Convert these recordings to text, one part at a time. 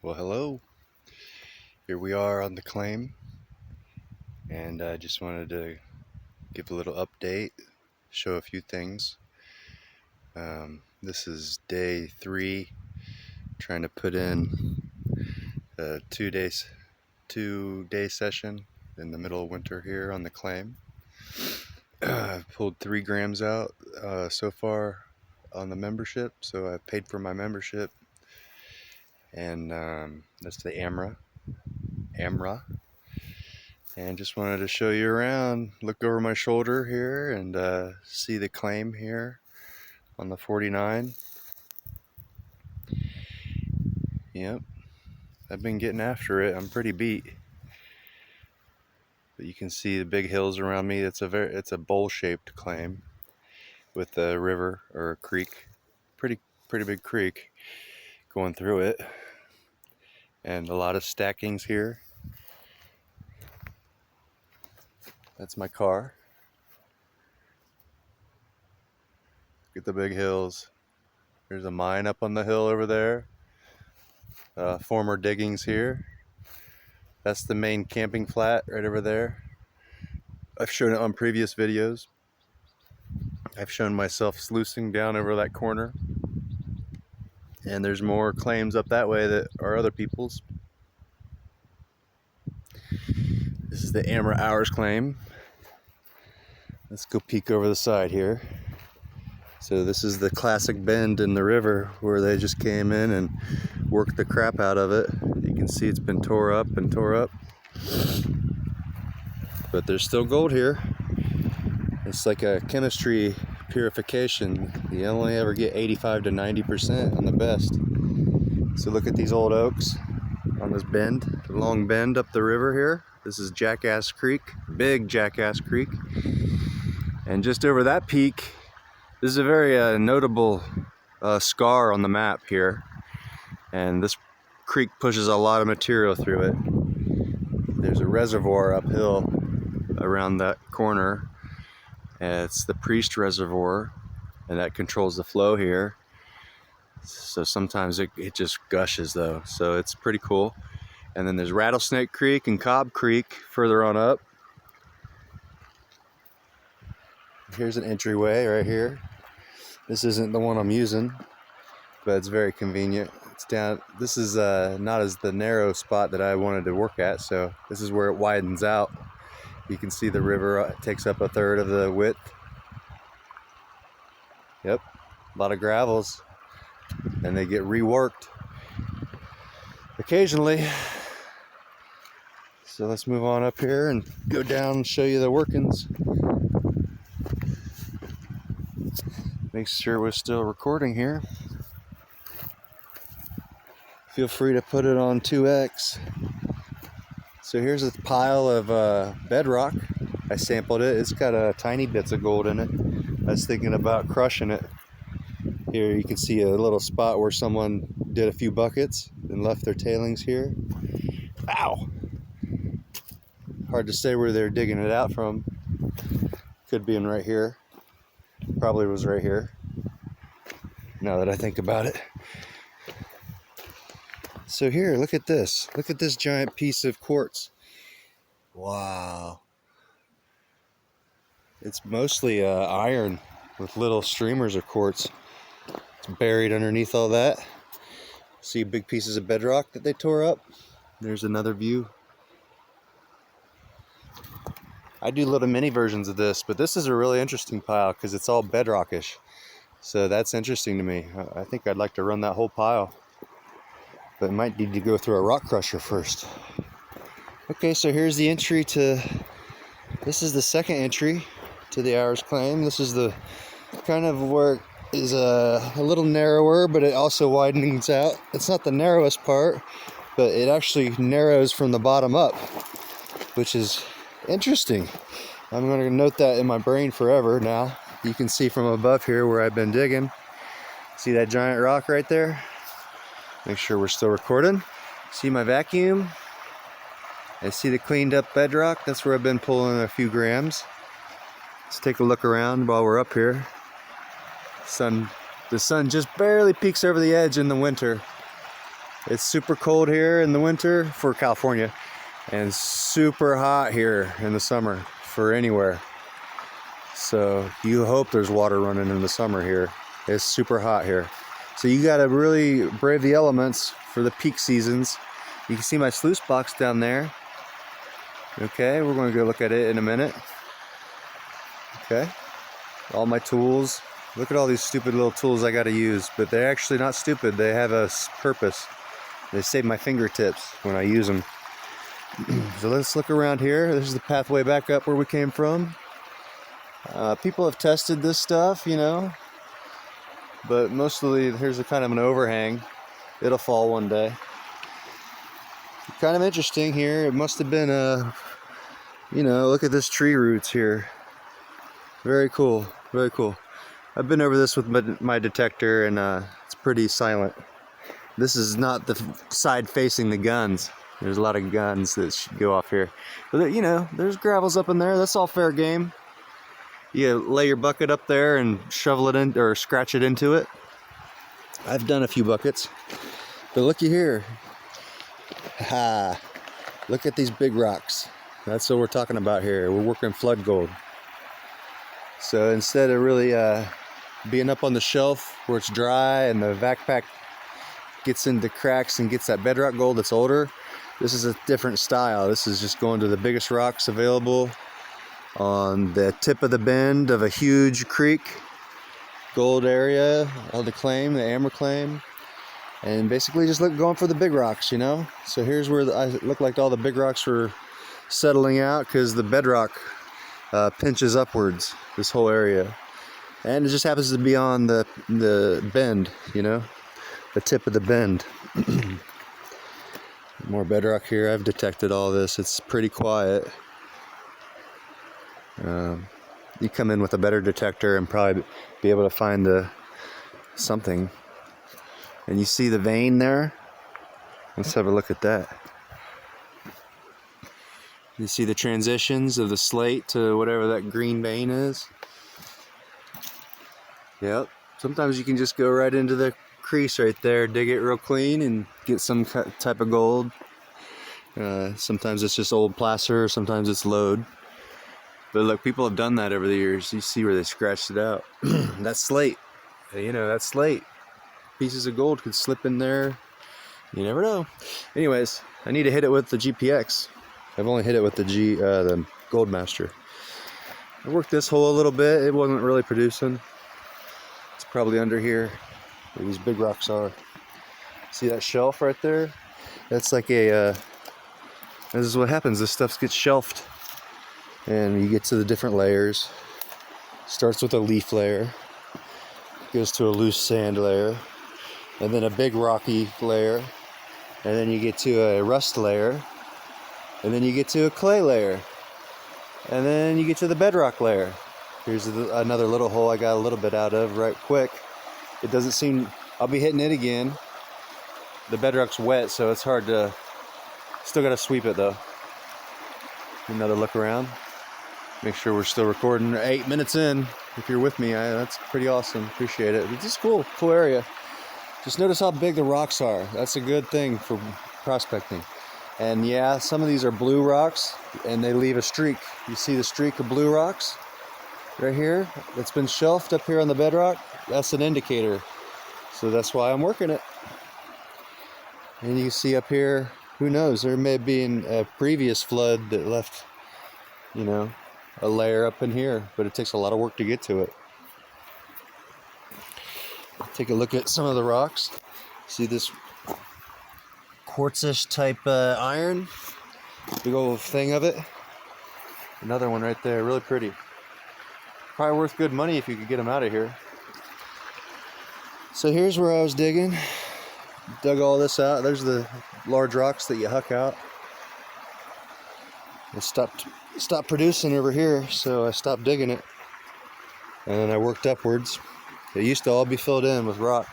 Well, hello. Here we are on the claim, and I just wanted to give a little update, show a few things. This is day 3, trying to put in a 2-day session in the middle of winter here on the claim. I've pulled 3 grams out so far on the membership, so I've paid for my membership, and that's the AMRA. And just wanted to show you around, look over my shoulder here and see the claim here on the 49. Yep, I've been getting after it. I'm pretty beat, but you can see the big hills around me. It's a bowl-shaped claim with a river or a creek, pretty big creek going through it, and a lot of stackings here. That's my car. Look at the big hills. There's a mine up on the hill over there. Former diggings here. That's the main camping flat right over there. I've shown it on previous videos. I've shown myself sluicing down over that corner. And there's more claims up that way that are other people's. This is the Amber Hours claim. Let's go peek over the side here. So this is the classic bend in the river where they just came in and worked the crap out of it. You can see it's been tore up and tore up. But there's still gold here. It's like a chemistry purification. You only ever get 85 to 90% on the best. So look at these old oaks on this bend, the long bend up the river here. This is Jackass Creek, big Jackass Creek. And just over that peak, this is a very notable scar on the map here. And this creek pushes a lot of material through it. There's a reservoir uphill around that corner. And it's the Priest Reservoir, and that controls the flow here. So sometimes it just gushes though, so it's pretty cool. And then there's Rattlesnake Creek and Cobb Creek further on up. Here's an entryway right here. This isn't the one I'm using, but it's very convenient. It's down. This is not as the narrow spot that I wanted to work at, so this is where it widens out. You can see the river takes up 1/3 of the width. Yep, a lot of gravels, and they get reworked occasionally. So let's move on up here and go down and show you the workings. Make sure we're still recording here. Feel free to put it on 2x. So here's a pile of bedrock. I sampled it. It's got tiny bits of gold in it. I was thinking about crushing it. Here you can see a little spot where someone did a few buckets and left their tailings here. Ow! Hard to say where they're digging it out from. Could be in right here. Probably was right here, now that I think about it. So here, look at this. Look at this giant piece of quartz. Wow. It's mostly iron with little streamers of quartz. It's buried underneath all that. See big pieces of bedrock that they tore up? There's another view. I do little mini versions of this, but this is a really interesting pile because it's all bedrockish. So that's interesting to me. I think I'd like to run that whole pile, but it might need to go through a rock crusher first. Okay, so here's the entry to, this is the second entry to the Hours claim. This is the kind of where it is a little narrower, but it also widens out. It's not the narrowest part, but it actually narrows from the bottom up, which is interesting. I'm going to note that in my brain forever now. You can see from above here where I've been digging. See that giant rock right there? Make sure we're still recording. See my vacuum? I see the cleaned up bedrock. That's where I've been pulling a few grams. Let's take a look around while we're up here. The sun just barely peeks over the edge in the winter. It's super cold here in the winter for California, and super hot here in the summer for anywhere. So you hope there's water running in the summer here. It's super hot here. So you gotta really brave the elements for the peak seasons. You can see my sluice box down there. Okay, we're gonna go look at it in a minute. Okay, all my tools. Look at all these stupid little tools I gotta use, but they're actually not stupid. They have a purpose. They save my fingertips when I use them. So let's look around here. This is the pathway back up where we came from. People have tested this stuff, you know, but mostly here's a kind of an overhang. It'll fall one day. Kind of interesting here. It must have been you know, look at this tree roots here. Very cool, very cool. I've been over this with my detector, and it's pretty silent. This is not the side facing the guns. There's a lot of guns that should go off here. But you know, there's gravels up in there. That's all fair game. You lay your bucket up there and shovel it in, or scratch it into it. I've done a few buckets. But looky here. Ha! Look at these big rocks. That's what we're talking about here. We're working flood gold. So instead of really being up on the shelf where it's dry and the vac pack gets into cracks and gets that bedrock gold that's older, this is a different style. This is just going to the biggest rocks available on the tip of the bend of a huge creek, gold area of the claim, the amber claim, and basically just going for the big rocks, you know. So here's where I looked like all the big rocks were settling out because the bedrock pinches upwards, this whole area, and it just happens to be on the bend, you know, the tip of the bend. More bedrock here. I've detected all this. It's pretty quiet. You come in with a better detector and probably be able to find something. And you see the vein there? Let's have a look at that. You see the transitions of the slate to whatever that green vein is? Yep. Sometimes you can just go right into the crease right there, dig it real clean, and get some type of gold. Sometimes it's just old placer, sometimes it's load. But look, people have done that over the years. You see where they scratched it out. That slate, you know, that slate. Pieces of gold could slip in there. You never know. Anyways, I need to hit it with the GPX. I've only hit it with the Goldmaster. I worked this hole a little bit. It wasn't really producing. It's probably under here where these big rocks are. See that shelf right there? That's like this is what happens. This stuff gets shelved. And you get to the different layers. Starts with a leaf layer. Goes to a loose sand layer. And then a big rocky layer. And then you get to a rust layer. And then you get to a clay layer. And then you get to the bedrock layer. Here's another little hole I got a little bit out of right quick. It doesn't seem, I'll be hitting it again. The bedrock's wet, so it's hard to, still gotta sweep it though. Another look around. Make sure we're still recording. 8 minutes in. If you're with me, that's pretty awesome. Appreciate it. It's just cool area. Just notice how big the rocks are. That's a good thing for prospecting. And yeah, some of these are blue rocks, and they leave a streak. You see the streak of blue rocks right here that's been shelved up here on the bedrock? That's an indicator. So that's why I'm working it. And you see up here, who knows, there may have been a previous flood that left, you know, a layer up in here, but it takes a lot of work to get to it. Take a look at some of the rocks. See this quartzish type iron? Big old thing of it. Another one right there, really pretty. Probably worth good money if you could get them out of here. So here's where I was digging. Dug all this out. There's the large rocks that you huck out. It stopped producing over here, so I stopped digging it. And then I worked upwards. It used to all be filled in with rock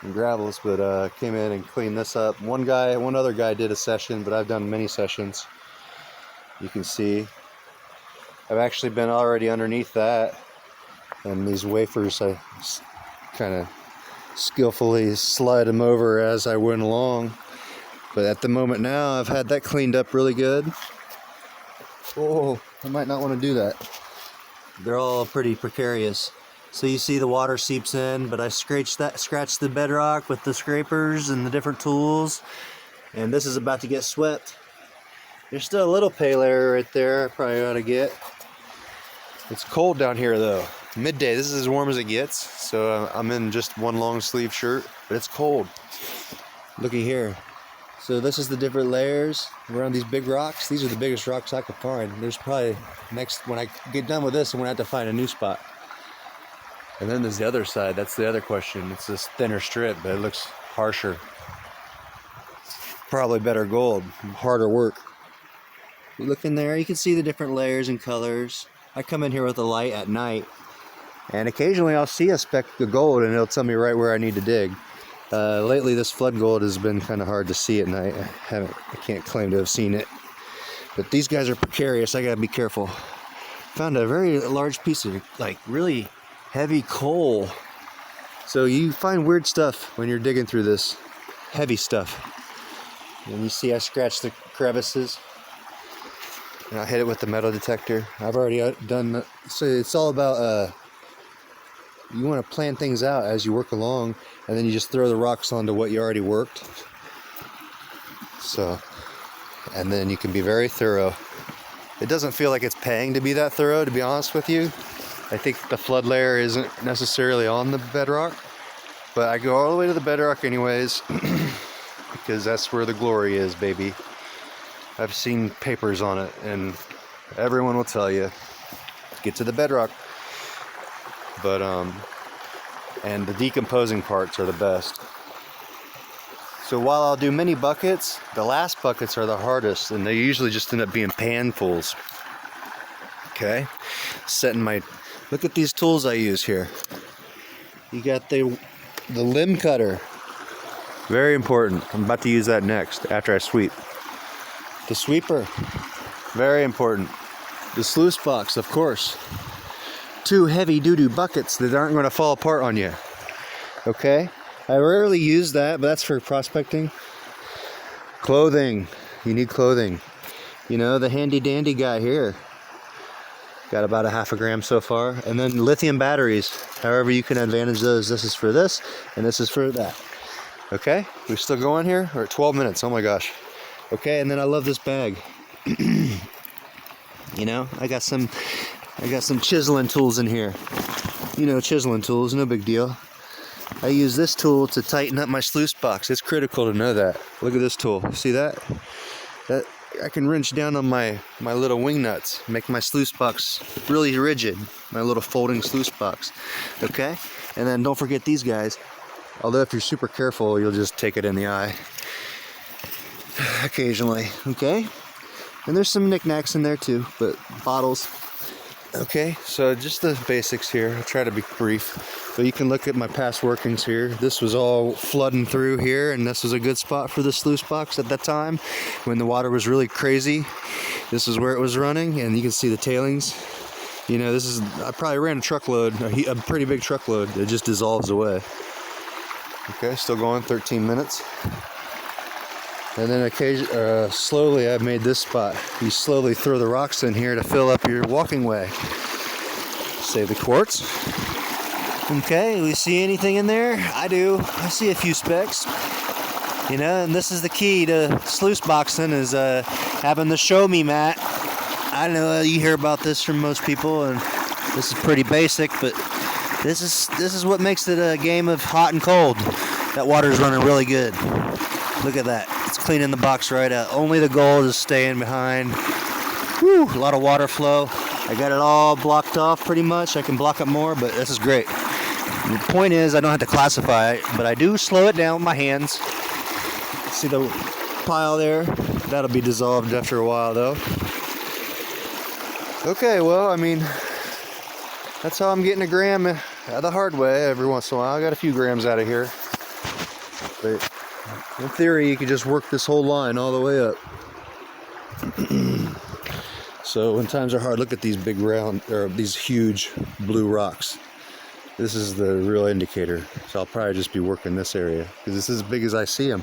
and gravels, but came in and cleaned this up. One other guy did a session, but I've done many sessions. You can see I've actually been already underneath that, and these wafers I kind of skillfully slide them over as I went along. But at the moment now, I've had that cleaned up really good. Oh, I might not want to do that. They're all pretty precarious. So you see the water seeps in, but I scratched the bedrock with the scrapers and the different tools. And this is about to get swept. There's still a little pale area right there I probably ought to get. It's cold down here though. Midday, this is as warm as it gets. So I'm in just one long sleeve shirt, but it's cold. Looky here. So this is the different layers around these big rocks. These are the biggest rocks I could find. There's probably when I get done with this, I'm gonna have to find a new spot. And then there's the other side. That's the other question. It's this thinner strip, but it looks harsher. Probably better gold, harder work. You look in there, you can see the different layers and colors. I come in here with a light at night, and occasionally I'll see a speck of gold, and it'll tell me right where I need to dig. Lately, this flood gold has been kind of hard to see at night. I can't claim to have seen it. But these guys are precarious. I gotta be careful. Found a very large piece of like really heavy coal. So you find weird stuff when you're digging through this heavy stuff. And you see I scratched the crevices. And I hit it with the metal detector. I've already done that. So it's all about you want to plan things out as you work along, and then you just throw the rocks onto what you already worked. So, and then you can be very thorough. It doesn't feel like it's paying to be that thorough, to be honest with you. I think the flood layer isn't necessarily on the bedrock, but I go all the way to the bedrock anyways, because that's where the glory is, baby. I've seen papers on it, and everyone will tell you, get to the bedrock. But, and the decomposing parts are the best. So while I'll do many buckets, the last buckets are the hardest, and they usually just end up being panfuls. Okay? Look at these tools I use here. You got the limb cutter. Very important. I'm about to use that next, after I sweep. The sweeper. Very important. The sluice box, of course. 2 heavy doo-doo buckets that aren't going to fall apart on you. Okay? I rarely use that, but that's for prospecting. Clothing. You need clothing. You know, the handy dandy guy here. Got about 1/2 gram so far. And then lithium batteries. However you can advantage those. This is for this, and this is for that. Okay? We're still going here? We're at 12 minutes. Oh my gosh. Okay, and then I love this bag. You know, I got some chiseling tools in here. You know, chiseling tools, no big deal. I use this tool to tighten up my sluice box. It's critical to know that. Look at this tool. See that? That I can wrench down on my little wing nuts, make my sluice box really rigid. My little folding sluice box. Okay? And then don't forget these guys. Although if you're super careful, you'll just take it in the eye. Occasionally. Okay? And there's some knickknacks in there too, but bottles. Okay, so just the basics here. I'll try to be brief. But you can look at my past workings here. This was all flooding through here, and this was a good spot for the sluice box at that time when the water was really crazy. This is where it was running, and you can see the tailings. You know, I probably ran a truckload, a pretty big truckload. It just dissolves away. Okay, still going, 13 minutes. And then slowly I've made this spot. You slowly throw the rocks in here to fill up your walking way. Save the quartz. Okay, we see anything in there? I do. I see a few specks. You know, and this is the key to sluice boxing is having the show me mat. I know you hear about this from most people, and this is pretty basic, but this is what makes it a game of hot and cold. That water's running really good. Look at that. It's cleaning the box right out. Only the gold is staying behind. Whew, a lot of water flow. I got it all blocked off pretty much. I can block it more, but this is great. The point is I don't have to classify it, but I do slow it down with my hands. See the pile there? That'll be dissolved after a while though. Okay, well, I mean, that's how I'm getting a gram the hard way every once in a while. I got a few grams out of here. But in theory, you could just work this whole line all the way up. So when times are hard, look at these big round, or these huge blue rocks. This is the real indicator. So I'll probably just be working this area because this is as big as I see them.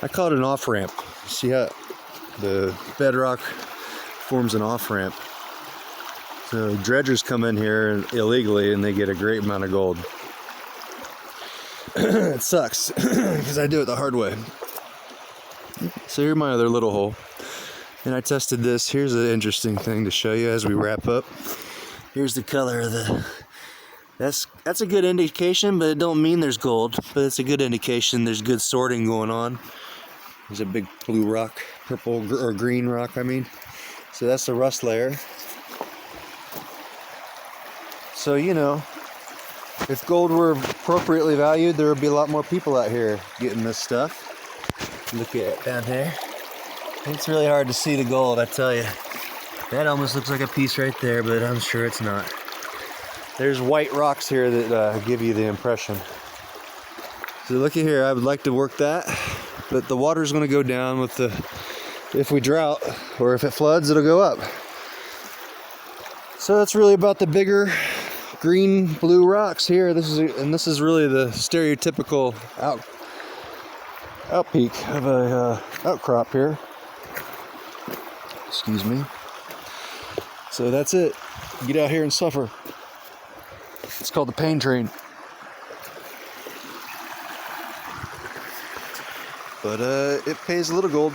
I call it an off-ramp. See how the bedrock forms an off-ramp. So dredgers come in here illegally and they get a great amount of gold. It sucks because I do it the hard way. So here's my other little hole. And I tested this. Here's an interesting thing to show you as we wrap up. Here's the color of the... That's a good indication, but it don't mean there's gold. But it's a good indication there's good sorting going on. There's a big blue rock, purple or green rock, I mean. So that's the rust layer. So, you know, if gold were appropriately valued, there would be a lot more people out here getting this stuff. Look at it down there. It's really hard to see the gold, I tell you. That almost looks like a piece right there, but I'm sure it's not. There's white rocks here that give you the impression. So looky here, I would like to work that, but the water's going to go down with the, if we drought, or if it floods, it'll go up. So it's really about the bigger green, blue rocks here. This is really the stereotypical outpeak of a outcrop here. Excuse me. So that's it. Get out here and suffer. It's called the pain train. But it pays a little gold.